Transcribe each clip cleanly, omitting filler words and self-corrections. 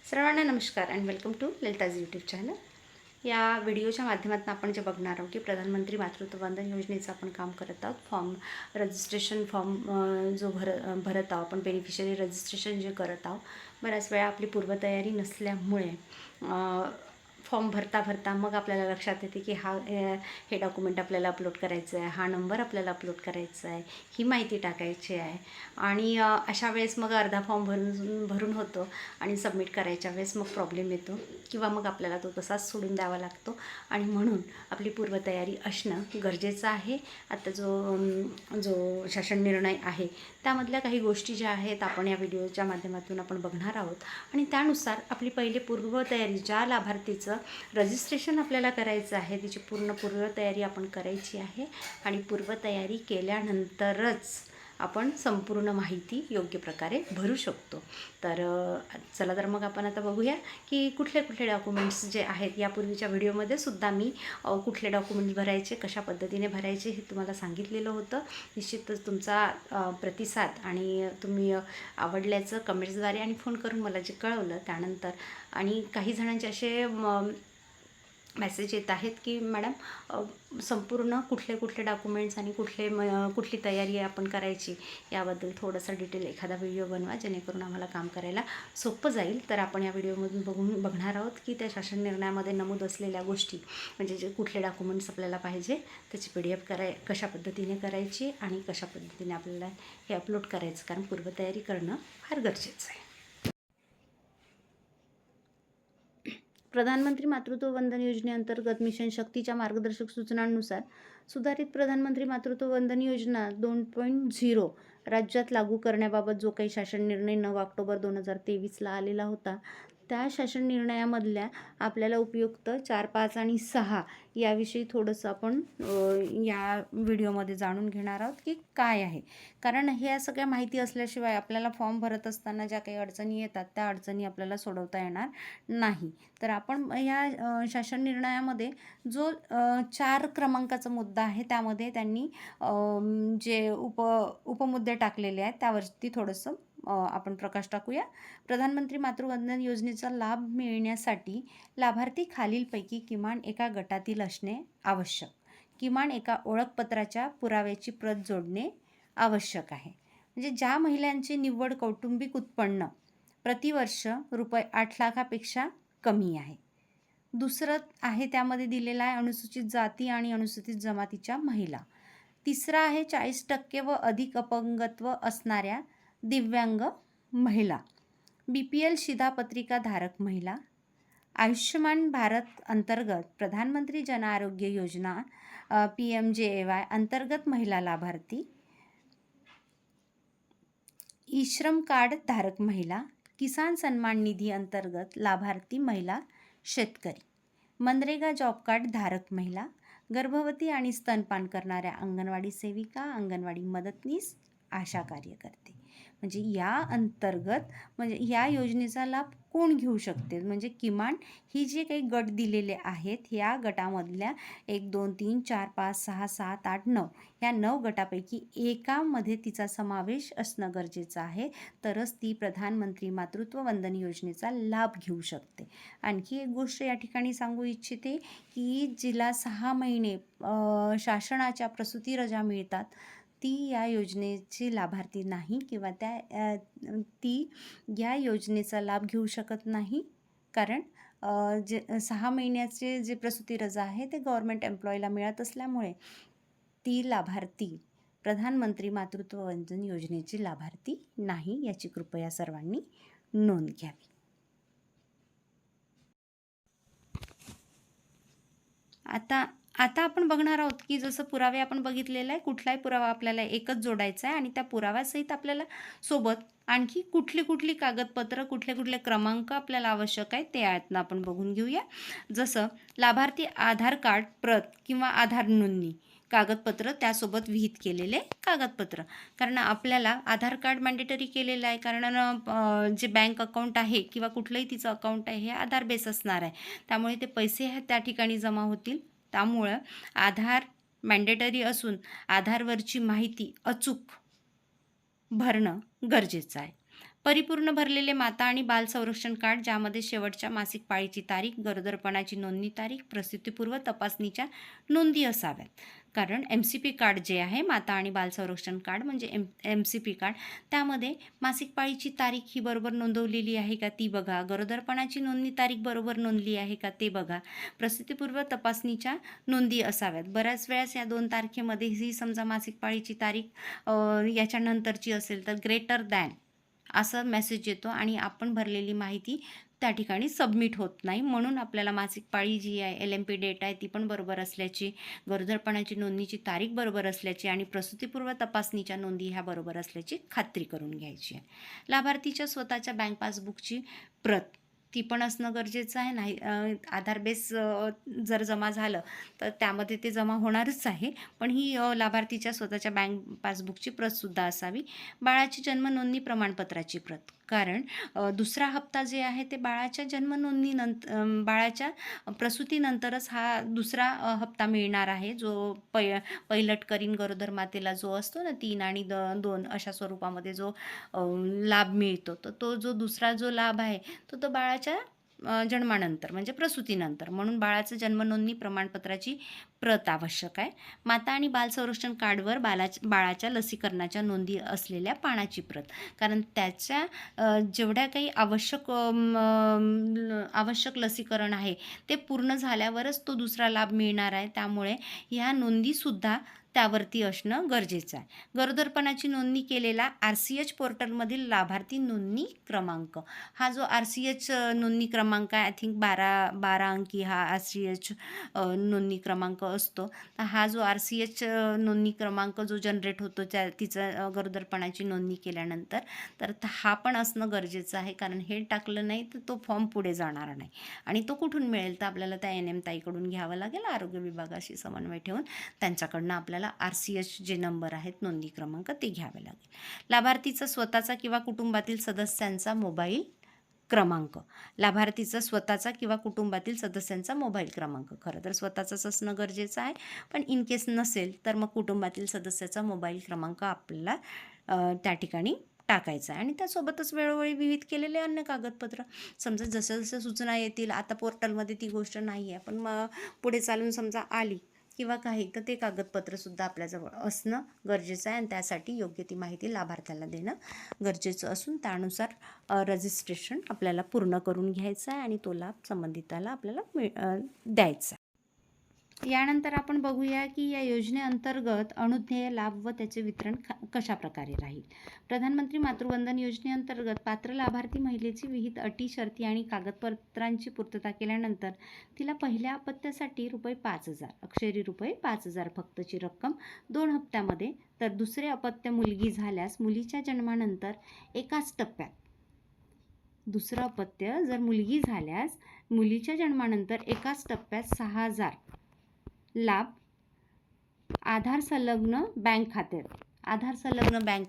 सर्वांना नमस्कार and welcome to Lalita's YouTube channel. या व्हिडिओच्या माध्यमातून आपण जे बघणार आहोत की प्रधानमंत्री मातृत्व वंदन योजनेचं आपण काम करत आहोत. रजिस्ट्रेशन फॉर्म जो भरत आहोत आपण, बेनिफिशरी रजिस्ट्रेशन जे करत आहोत. बऱ्याच वेळा आपली पूर्वतयारी नसल्यामुळे फॉर्म भरता मग आपल्याला लक्षात येते की हे डॉक्युमेंट आपल्याला अपलोड करायचं आहे, हा नंबर आपल्याला अपलोड करायचा आहे, ही माहिती टाकायची आहे. आणि अशा वेळेस मग अर्धा फॉर्म भरून होतो आणि सबमिट करायच्या वेळेस मग प्रॉब्लेम येतो किंवा मग आपल्याला तो तसाच सोडून द्यावा लागतो. आणि म्हणून आपली पूर्वतयारी असणं गरजेचं आहे. आता जो शासन निर्णय आहे त्यामधल्या काही गोष्टी ज्या आहेत आपण या व्हिडिओच्या माध्यमातून आपण बघणार आहोत. आणि त्यानुसार आपली पहिली पूर्वतयारी, ज्या लाभार्थीचं रजिस्ट्रेशन आपल्याला करायचं आहे तिची पूर्ण पूर्वतयारी आपण करायची आहे. आणि पूर्वतयारी केल्यानंतरच आपण संपूर्ण माहिती योग्य प्रकारे भरू शकतो. तर चला तर मग आपण आता बघूया की कुठले डॉक्युमेंट्स जे आहेत. यापूर्वीच्या व्हिडिओमध्ये सुद्धा मी कुठले डॉक्युमेंट्स भरायचे, कशा पद्धतीने भरायचे हे तुम्हाला सांगितलेलं होतं. निश्चितच तुमचा प्रतिसाद आणि तुम्ही आवडल्याचं कमेंट्सद्वारे आणि फोन करून मला जे कळवलं त्यानंतर, आणि काही जणांचे असे मेसेज येत आहेत की मॅडम संपूर्ण कुठले डॉक्युमेंट्स आणि कुठली तयारी आपण करायची याबद्दल थोडंसं डिटेल एखादा व्हिडिओ बनवा, जेणेकरून आम्हाला काम करायला सोपं जाईल. तर आपण या व्हिडिओमधून बघणार आहोत की त्या शासन निर्णयामध्ये नमूद असलेल्या गोष्टी, म्हणजे जे कुठले डॉक्युमेंट्स आपल्याला पाहिजे त्याची PDF कशा पद्धतीने करायची आणि कशा पद्धतीने आपल्याला हे अपलोड करायचं, कारण पूर्वतयारी करणं फार गरजेचं आहे. प्रधानमंत्री मातृत्व वंदन योजनेअंतर्गत मिशन शक्तीच्या मार्गदर्शक सूचनांनुसार सुधारित प्रधानमंत्री मातृत्व वंदन योजना 2.0 राज्यात लागू करण्याबाबत जो काही शासन निर्णय 9 ऑक्टोबर 2023ला आलेला होता, त्या शासन निर्णयामधल्या आपल्याला उपयुक्त 4, 5 आणि 6 याविषयी थोडंसं आपण या व्हिडिओमध्ये जाणून घेणार आहोत की काय आहे. कारण ह्या सगळ्या माहिती असल्याशिवाय आपल्याला फॉर्म भरत असताना ज्या काही अडचणी येतात त्या अडचणी आपल्याला सोडवता येणार नाही. तर आपण या शासन निर्णयामध्ये जो 4 क्रमांकाचा मुद्दा आहे त्यामध्ये त्यांनी जे उपमुद्दे टाकलेले आहेत त्यावरती थोडंसं आपण प्रकाश टाकूया. प्रधानमंत्री मातृवंदन योजनेचा लाभ मिळण्यासाठी लाभार्थी खालीलपैकी किमान एका गटातील असणे आवश्यक. किमान एका ओळखपत्राच्या पुराव्याची प्रत जोडणे आवश्यक आहे. म्हणजे ज्या महिलांचे निव्वळ कौटुंबिक उत्पन्न प्रतिवर्ष रुपये 8 लाखापेक्षा कमी आहे. दुसरं आहे त्यामध्ये दिलेला आहे अनुसूचित जाती आणि अनुसूचित जमातीच्या महिला. तिसरा आहे 40% व अधिक अपंगत्व असणाऱ्या दिव्यांग महिला, BPL शिधापत्रिका धारक महिला, आयुष्यमान भारत अंतर्गत प्रधानमंत्री जन आरोग्य योजना PMJAY अंतर्गत महिला लाभार्थी, ई-श्रम कार्ड धारक महिला, किसान सन्मान निधी अंतर्गत लाभार्थी महिला शेतकरी, मनरेगा जॉब कार्ड धारक महिला, गर्भवती आणि स्तनपान करणाऱ्या अंगणवाडी सेविका, अंगणवाडी मदतनीस, आशा कार्यकर्ते. म्हणजे या अंतर्गत म्हणजे या योजनेचा लाभ कोण घेऊ शकते, म्हणजे किमान ही जे काही गट दिलेले आहेत या गटामधल्या 1, 2, 3, 4, 5, 6, 7, 8, 9 या 9 गटापैकी एकामध्ये तिचा समावेश असणं गरजेचं आहे. तरच ती प्रधानमंत्री मातृत्व वंदन योजनेचा लाभ घेऊ शकते. आणखी एक गोष्ट या ठिकाणी सांगू इच्छिते की जिला 6 महिने शासनाच्या प्रसूती रजा मिळतात ती या योजनेची लाभार्थी नाही किंवा ती या योजनेचा लाभ घेऊ शकत नाही. कारण जे 6 महिन्याचे जे प्रसूती रजा आहे ते गव्हर्नमेंट एम्प्लॉईला मिळत असल्यामुळे ती लाभार्थी प्रधानमंत्री मातृत्व वंदन योजनेची लाभार्थी नाही, याची कृपया सर्वांनी नोंद घ्यावी. आता आपण बघणार आहोत की जसं पुरावे आपण बघितलेला आहे, कुठलाही पुरावा आपल्याला एकच जोडायचा आहे आणि त्या पुराव्यासहित आपल्याला सोबत आणखी कुठली कागदपत्र, कुठले क्रमांक आपल्याला आवश्यक आहे ते यातनं आपण बघून घेऊया. जसं लाभार्थी आधार कार्ड प्रत किंवा आधार नोंदणी कागदपत्र, त्यासोबत विहित केलेले कागदपत्र. कारण आपल्याला आधार कार्ड मॅन्डेटरी केलेलं आहे, कारण जे बँक अकाउंट आहे किंवा कुठलंही तिचं अकाउंट आहे हे आधार बेस असणार आहे, त्यामुळे ते पैसे त्या ठिकाणी जमा होतील. त्यामुळं आधार मॅन्डेटरी असून आधारवरची माहिती अचूक भरणं गरजेचं आहे. परिपूर्ण भरलेले माता आणि बाल संरक्षण कार्ड, ज्यामध्ये शेवटच्या मासिक पाळीची तारीख, गरोदरपणाची नोंदणी तारीख, प्रसूतीपूर्व तपासणीच्या नोंदी असाव्यात. कारण MCP कार्ड जे आहे, माता आणि बाल संरक्षण कार्ड म्हणजे MCP कार्ड, त्यामध्ये मासिक पाळीची तारीख ही बरोबर नोंदवलेली आहे का ती बघा, गरोदरपणाची नोंदणी तारीख बरोबर नोंदली आहे का ते बघा, प्रसूतीपूर्व तपासणीच्या नोंदी असाव्यात. बऱ्याच वेळेस या 2 तारखेमध्ये ही समजा मासिक पाळीची तारीख याच्यानंतरची असेल तर ग्रेटर दॅन असं मेसेज येतो आणि आपण भरलेली माहिती त्या ठिकाणी सबमिट होत नाही. म्हणून आपल्याला मासिक पाळी जी आहे, LMP डेट आहे ती पण बरोबर असल्याची, गरोदरपणाची नोंदणीची तारीख बरोबर असल्याची आणि प्रसूतीपूर्व तपासणीच्या नोंदी ह्या बरोबर असल्याची खात्री करून घ्यायची आहे. लाभार्थीच्या स्वतःच्या बँक पासबुकची प्रत ती पण असणं गरजेचं आहे. नाही आधार बेस जर जमा झालं तर त्यामध्ये ते जमा होणारच आहे, पण ही लाभार्थीच्या स्वतःच्या बँक पासबुकची प्रतसुद्धा असावी. बाळाची जन्म नोंदणी प्रमाणपत्राची प्रत, कारण दुसरा हप्ता जे आहे ते बाळाच्या जन्मनोंदणीनंतर, बाळाच्या प्रसूतीनंतरच हा दुसरा हप्ता मिळणार आहे, जो पैलट करीन गरोदर मातेला जो असतो ना, 3 आणि 2 अशा स्वरूपामध्ये जो लाभ मिळतो, तर तो जो दुसरा जो लाभ आहे तो बाळाच्या जन्मानंतर म्हणजे प्रसूतीनंतर. म्हणून बाळाचं जन्मनोंदणी प्रमाणपत्राची प्रत आवश्यक आहे. माता आणि बाल संरक्षण कार्डवर बाळाच्या लसीकरणाच्या नोंदी असलेल्या पानाची प्रत, कारण त्याच्या जेवढ्या काही आवश्यक लसीकरण आहे ते पूर्ण झाल्यावरच तो दुसरा लाभ मिळणार आहे. त्यामुळे ह्या नोंदीसुद्धा त्यावरती असणं गरजेचं आहे. गरोदरपणाची नोंदणी केलेला RCH पोर्टलमधील लाभार्थी नोंदणी क्रमांक, हा जो RCH नोंदणी क्रमांक आहे, आय थिंक 12 अंकी हा RCH नोंदणी क्रमांक असतो. तर हा जो RCH नोंदणी क्रमांक जो जनरेट होतो तिचं गरोदरपणाची नोंदणी केल्यानंतर, तर हा पण असणं गरजेचं आहे. कारण हे टाकलं नाही तर तो फॉर्म पुढे जाणार नाही. आणि तो कुठून मिळेल तर आपल्याला त्या NM ताईकडून घ्यावं लागेल, आरोग्य विभागाशी समन्वय ठेवून त्यांच्याकडनं आपल्याला RCH जे नंबर आहेत नोंदणी क्रमांक ते घ्यावे लागेल. लाभार्थीचा स्वतःचा किंवा कुटुंबातील सदस्यांचा मोबाईल क्रमांक, लाभार्थीचा स्वतःचा किंवा कुटुंबातील सदस्यांचा मोबाईल क्रमांक, खरं तर स्वतःचाच असणं गरजेचं आहे, पण इन केस नसेल तर मग कुटुंबातील सदस्याचा मोबाईल क्रमांक आपल्याला त्या ठिकाणी टाकायचं आहे. आणि त्यासोबतच वेळोवेळी विहित केलेले अन्य कागदपत्र, समजा जसं जसं सूचना येतील, आता पोर्टलमध्ये ती गोष्ट नाही आहे पण मग पुढे चालून समजा आली किंवा काही, तर ते कागदपत्रसुद्धा आपल्याजवळ असणं गरजेचं आहे आणि त्यासाठी योग्य ती माहिती लाभार्थ्याला देणं गरजेचं असून त्यानुसार रजिस्ट्रेशन आपल्याला पूर्ण करून घ्यायचं आहे आणि तो लाभ संबंधिताला आपल्याला द्यायचा. यानंतर आपण बघूया की या योजनेअंतर्गत अनुज्ञेय लाभ व त्याचे वितरण कशा प्रकारे राहील. प्रधानमंत्री मातृवंदन योजनेअंतर्गत पात्र लाभार्थी महिलेची विहित अटी, शर्ती आणि कागदपत्रांची पूर्तता केल्यानंतर तिला पहिल्या अपत्यासाठी ₹5,000, अक्षरी ₹5,000 फक्तची रक्कम 2 हप्त्यामध्ये, तर दुसरे अपत्य मुलगी झाल्यास मुलीच्या जन्मानंतर एकाच टप्प्यात, दुसरं अपत्य जर मुलगी झाल्यास मुलीच्या जन्मानंतर एकाच टप्प्यात 6,000 लाभ आधार संलग्न बँक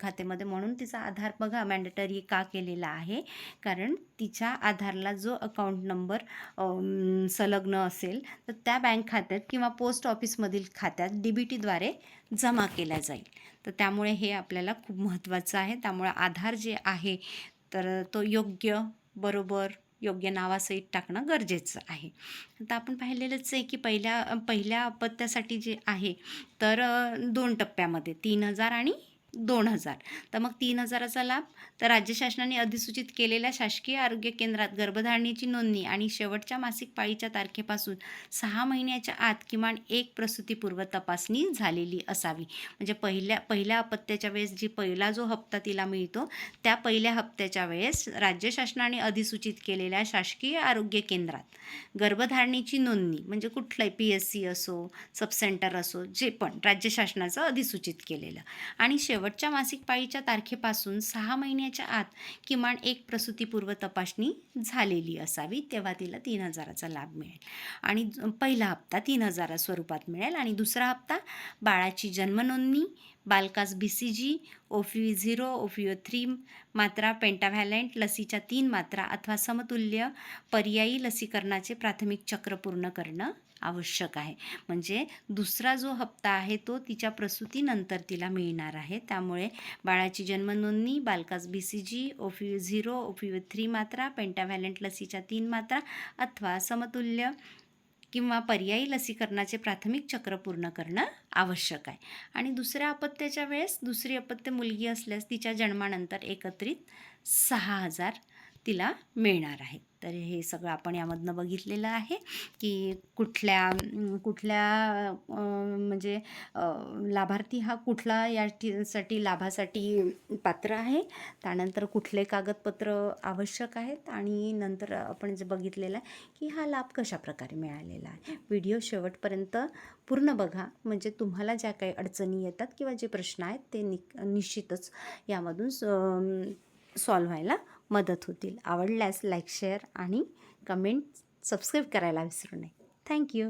खात्यामध्ये, म्हणून तिचा आधार बघा मॅन्डेटरी का केलेला आहे, कारण तिच्या आधारला जो अकाउंट नंबर संलग्न असेल तर त्या बँक खात्यात किंवा पोस्ट ऑफिसमधील खात्यात DBTद्वारे जमा केला जाईल. तर त्यामुळे हे आपल्याला खूप महत्त्वाचं आहे. त्यामुळे आधार जे आहे तर तो योग्य, बरोबर, योग्य नावासहित टाकणं गरजेचं आहे. आता आपण पाहिलेलंच आहे की पहिल्या अपत्यासाठी जे आहे तर 2 टप्प्यामध्ये 3,000 आणि 2,000. तर मग 3,000चा लाभ तर राज्य शासनाने अधिसूचित केलेल्या शासकीय आरोग्य केंद्रात गर्भधारणेची नोंदणी आणि शेवटच्या मासिक पाळीच्या तारखेपासून 6 महिन्याच्या आत किमान 1 प्रसूतीपूर्व तपासणी झालेली असावी. म्हणजे पहिल्या अपत्याच्या वेळेस जी पहिला जो हप्ता तिला मिळतो त्या पहिल्या हप्त्याच्या वेळेस राज्य शासनाने अधिसूचित केलेल्या शासकीय आरोग्य केंद्रात गर्भधारणेची नोंदणी, म्हणजे कुठलंही PSC असो, सबसेंटर असो, जे पण राज्य शासनाचं अधिसूचित केलेलं, आणि शेवटच्या मासिक पाळीच्या तारखेपासून 6 महिन्याच्या आत किमान 1 प्रसूतीपूर्व तपासणी झालेली असावी, तेव्हा तिला 3,000चा लाभ मिळेल. आणि पहिला हप्ता 3,000 स्वरूपात मिळेल आणि दुसरा हप्ता बाळाची जन्मनोंदणी, बालकास BCG, OPV0, OPV3 मात्रा पेंटाव्हॅलंट लसीच्या 3 मात्रा अथवा समतुल्य पर्यायी लसीकरणाचे प्राथमिक चक्र पूर्ण करणं आवश्यक आहे. म्हणजे दुसरा जो हप्ता आहे तो तिच्या प्रसूतीनंतर तिला मिळणार आहे. त्यामुळे बाळाची जन्मनोंदणी, बालकास BCG, OPV0, OPV3 मात्रा, पेंटाव्हॅलंट लसीच्या 3 मात्रा अथवा समतुल्य किंवा पर्यायी लसीकरणाचे प्राथमिक चक्र पूर्ण करणं आवश्यक आहे. आणि दुसऱ्या अपत्याच्या वेळेस दुसरी अपत्य मुलगी असल्यास तिच्या जन्मानंतर एकत्रित 6,000 तिला मिळणार आहे. तर हे सगळं आपण यामधनं बघितलेलं आहे की कुठल्या म्हणजे लाभार्थी हा कुठला साठी लाभासाठी पात्र आहे, त्यानंतर कुठले कागदपत्र आवश्यक आहेत आणि नंतर आपण जे बघितलेलं आहे की हा लाभ कशाप्रकारे मिळालेला आहे. व्हिडिओ शेवटपर्यंत पूर्ण बघा, म्हणजे तुम्हाला ज्या काही अडचणी येतात किंवा जे प्रश्न आहेत ते निश्चितच यामधून सॉल्व्ह व्हायला मदत होतील. आवडल्यास लाईक, शेअर आणि कमेंट, सबस्क्राईब करायला विसरू नये. थँक्यू.